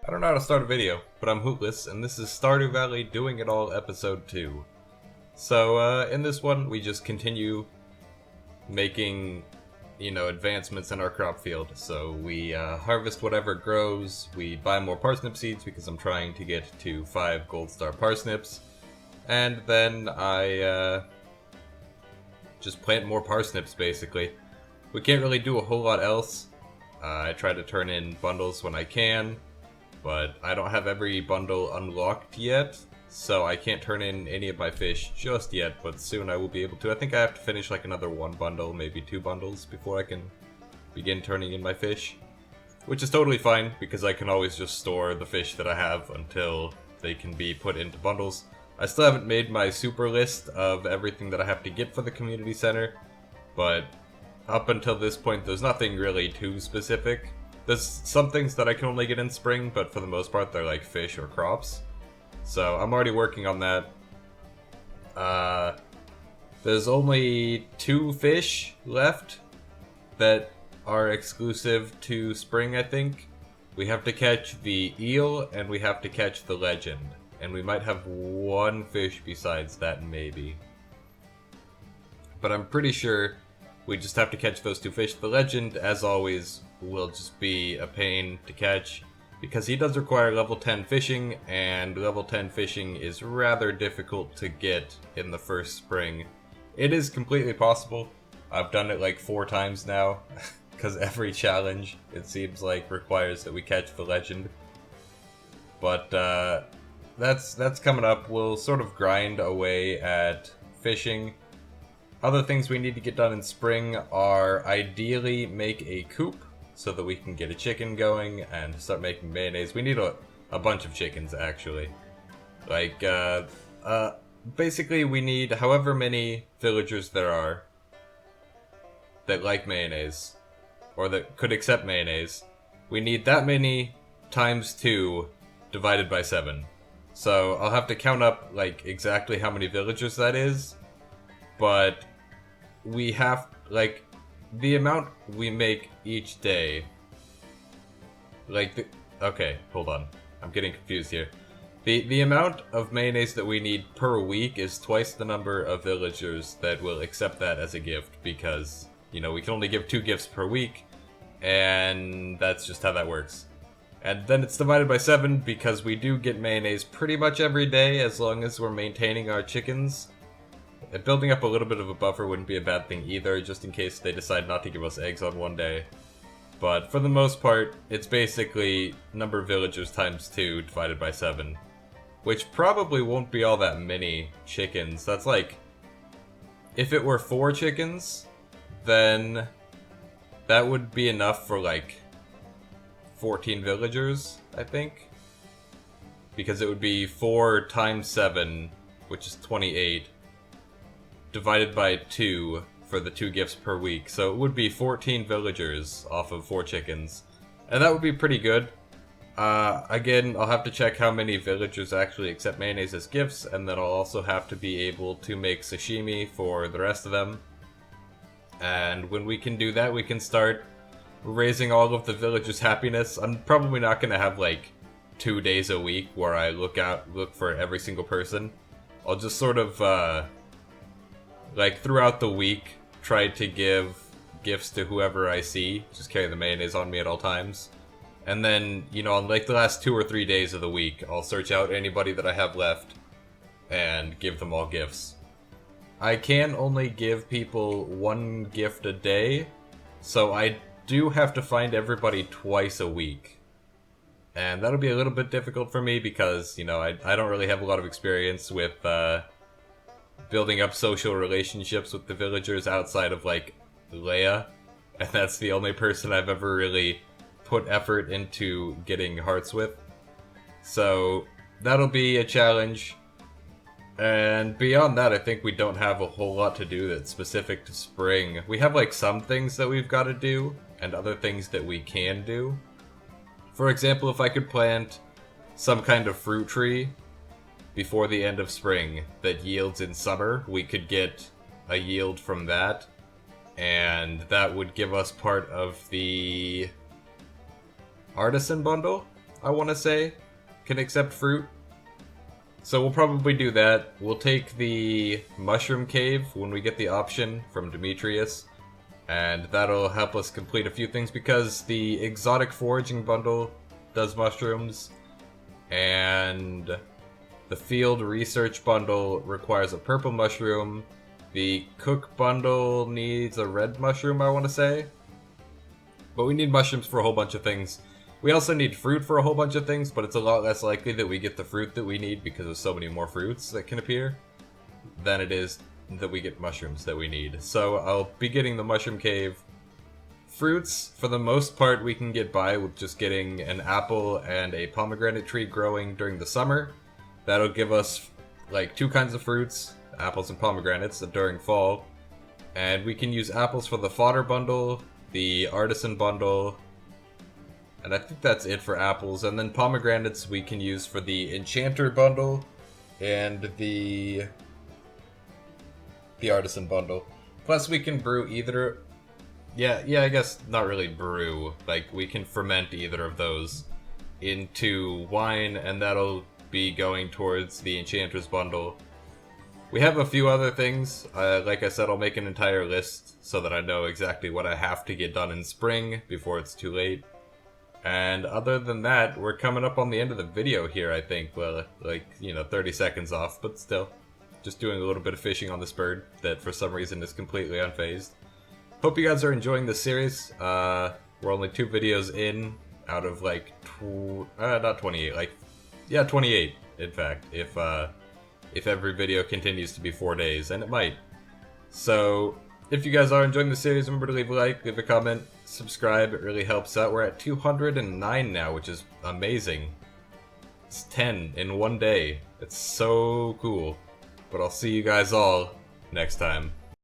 I don't know how to start a video, but I'm Hootless, and this is Stardew Valley Doing It All Episode 2. So, in this one, we just continue making, advancements in our crop field. So we harvest whatever grows, we buy more parsnip seeds because I'm trying to get to 5 gold star parsnips, and then I just plant more parsnips, basically. We can't really do a whole lot else. I try to turn in bundles when I can, but I don't have every bundle unlocked yet, so I can't turn in any of my fish just yet, but soon I will be able to. I think I have to finish like another 1 bundle, maybe 2 bundles, before I can begin turning in my fish. Which is totally fine, because I can always just store the fish that I have until they can be put into bundles. I still haven't made my super list of everything that I have to get for the community center, but up until this point there's nothing really too specific. There's some things that I can only get in spring, but for the most part they're like fish or crops. So I'm already working on that. There's only 2 fish left that are exclusive to spring, I think. We have to catch the eel and we have to catch the legend. And we might have 1 fish besides that, maybe. But I'm pretty sure we just have to catch those 2 fish. The legend, as always, will just be a pain to catch, because he does require level 10 fishing, and level 10 fishing is rather difficult to get in the first spring. It is completely possible. I've done it like 4 times now, because every challenge, it seems like, requires that we catch the legend. But that's coming up. We'll sort of grind away at fishing. Other things we need to get done in spring are ideally make a coop so that we can get a chicken going and start making mayonnaise. We need a bunch of chickens, actually. Like, basically we need however many villagers there are that like mayonnaise, or that could accept mayonnaise. We need that many times 2 divided by 7. So I'll have to count up, like, exactly how many villagers that is. But we have, like, the amount we make each day, like, okay, hold on. I'm getting confused here. The amount of mayonnaise that we need per week is twice the number of villagers that will accept that as a gift, because, we can only give 2 gifts per week, and that's just how that works. And then it's divided by 7 because we do get mayonnaise pretty much every day as long as we're maintaining our chickens. Building up a little bit of a buffer wouldn't be a bad thing either, just in case they decide not to give us eggs on one day. But for the most part, it's basically number of villagers times 2 divided by 7. Which probably won't be all that many chickens. That's like, if it were 4 chickens, then that would be enough for like 14 villagers, I think. Because it would be 4 times 7, which is 28. Divided by 2 for the 2 gifts per week. So it would be 14 villagers off of 4 chickens. And that would be pretty good. Again, I'll have to check how many villagers actually accept mayonnaise as gifts, and then I'll also have to be able to make sashimi for the rest of them. And when we can do that, we can start raising all of the villagers' happiness. I'm probably not going to have like 2 days a week where I look for every single person. I'll just sort of, like, throughout the week, try to give gifts to whoever I see. Just carry the mayonnaise on me at all times. And then, on like the last 2 or 3 days of the week, I'll search out anybody that I have left and give them all gifts. I can only give people 1 gift a day, so I do have to find everybody twice a week. And that'll be a little bit difficult for me because, I don't really have a lot of experience with, building up social relationships with the villagers outside of, like, Leia. And that's the only person I've ever really put effort into getting hearts with. So that'll be a challenge. And beyond that, I think we don't have a whole lot to do that's specific to spring. We have, like, some things that we've got to do, and other things that we can do. For example, if I could plant some kind of fruit tree before the end of spring that yields in summer, we could get a yield from that, and that would give us part of the artisan bundle, I want to say, can accept fruit. So we'll probably do that. We'll take the mushroom cave when we get the option from Demetrius. And that'll help us complete a few things because the exotic foraging bundle does mushrooms. And the field research bundle requires a purple mushroom. The cook bundle needs a red mushroom, I want to say. But we need mushrooms for a whole bunch of things. We also need fruit for a whole bunch of things, but it's a lot less likely that we get the fruit that we need because there's so many more fruits that can appear than it is that we get mushrooms that we need. So I'll be getting the mushroom cave. Fruits, for the most part, we can get by with just getting an apple and a pomegranate tree growing during the summer. That'll give us like 2 kinds of fruits, apples and pomegranates, during fall. And we can use apples for the fodder bundle, the artisan bundle, and I think that's it for apples. And then pomegranates we can use for the enchanter bundle and the artisan bundle. Plus we can brew either... Yeah, I guess not really brew. Like, we can ferment either of those into wine, and that'll be going towards the enchanter's bundle. We have a few other things. Like I said, I'll make an entire list so that I know exactly what I have to get done in spring before it's too late. And other than that, we're coming up on the end of the video here, I think. Well, like, 30 seconds off, but still. Just doing a little bit of fishing on this bird that for some reason is completely unfazed. Hope you guys are enjoying this series. We're only 2 videos in out of like, not 28, like, yeah, 28, in fact, if every video continues to be 4 days, and it might. So, if you guys are enjoying the series, remember to leave a like, leave a comment, subscribe, it really helps out. We're at 209 now, which is amazing. It's 10 in one day. It's so cool. But I'll see you guys all next time.